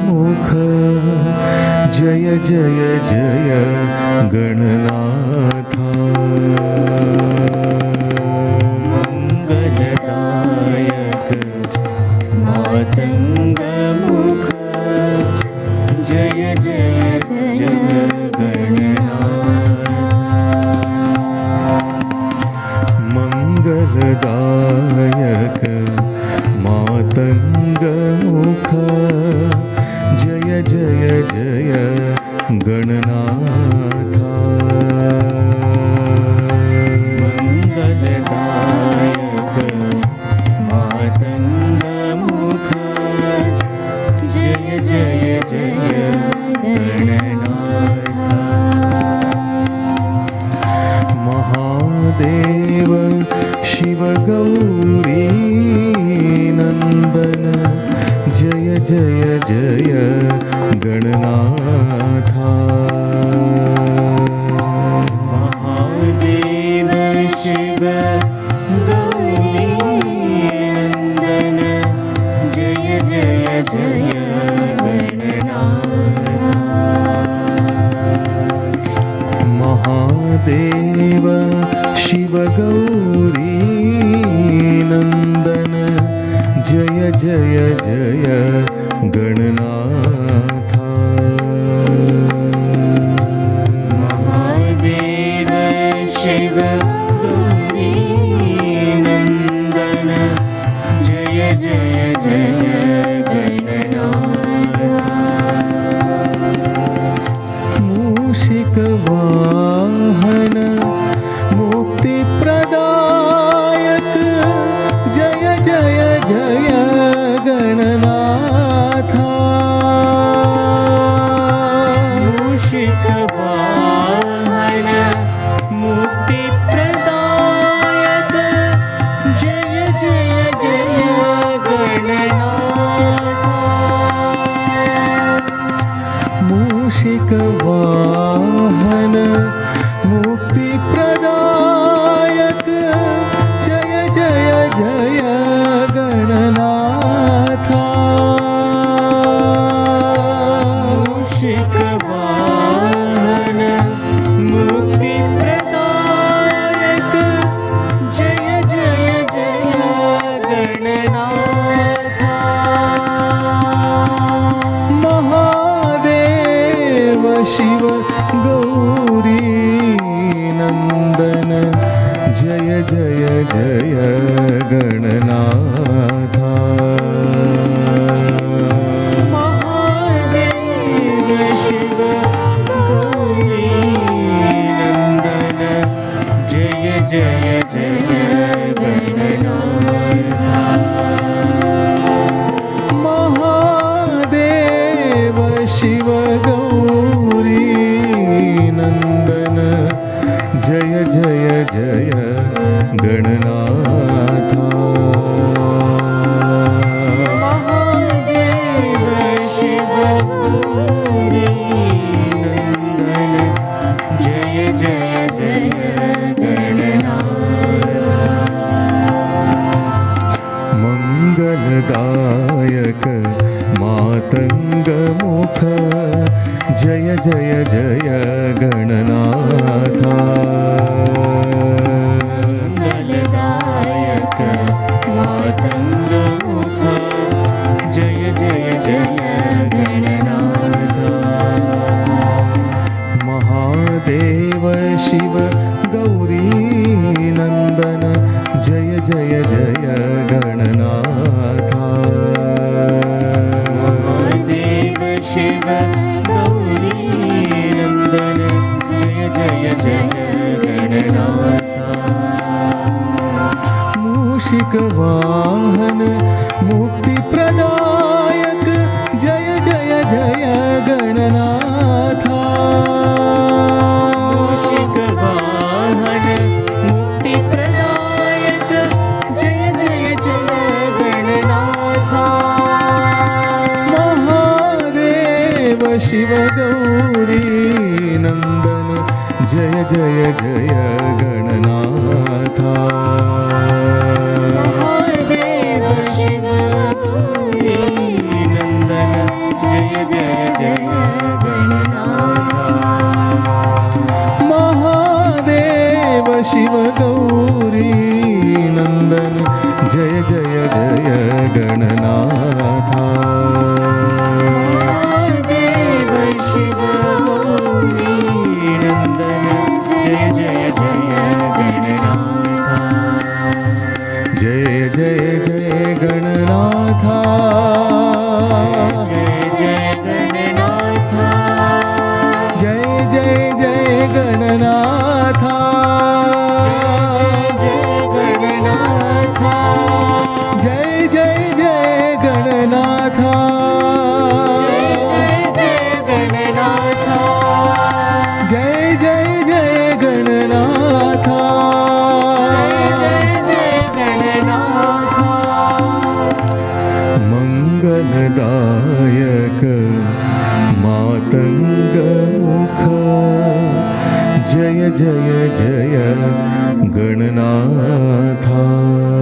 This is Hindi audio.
मुख जय जय जय गणनाथा मंगलदायक मातंग मुख जय जय जय मंगलदायक मातंग मुख जय जय जय गणनाथा मंगलदायक मातंग मुख जय जय जय गणनाथा महादेव शिव गौरी नंदन जय जय जय गणनाथा महादेव शिव गौरी नंदन जय जय जय गणनाथा महादेव शिव गौरी नंदन जय जय जय गणनाथा महादेव शिव गौरी नंदन जय जय जय गणनाथा मूषिक वाहन मुक्ति प्रदायक जय जय जय गणनाथा मूषिक वाहन मुक्ति प्रदायक जय जय जय गणनाथा मूषिक वाहन मुक्ति प्रदायक जय जय जय गणनाथा मूषिक वाहन मुक्ति प्रदायक जय जय जय गणनाथा महादेव शिव गौरी नंदन जय जय जय गणनाथा महादेव शिव गौरी नंदन जय जय जय गणनाथा महादेव शिव गौरी नंदन जय जय जय गणनाथा महादेव शिव गौरी नंदन जय जय जय गणनाथा मंगलदायक मातंग मुख जय जय जय गणनाथा मंगलदायक मातंग मुख जय जय जय गणनाथा महादेव शिव गौरी नंदन जय जय जय गणनाथा महादेव शिव गौरी नंदन जय जय जय गणनाथा मूषिक वाहन मुक्ति प्रदायक जय जय जय गणनाथा मूषिक वाहन मुक्ति प्रदायक जय जय जय गणनाथा महादेव शिव गौरी नंदन जय जय जय गणनाथा महादेव शिव गौरी नंदन जय जय जय गणनाथा.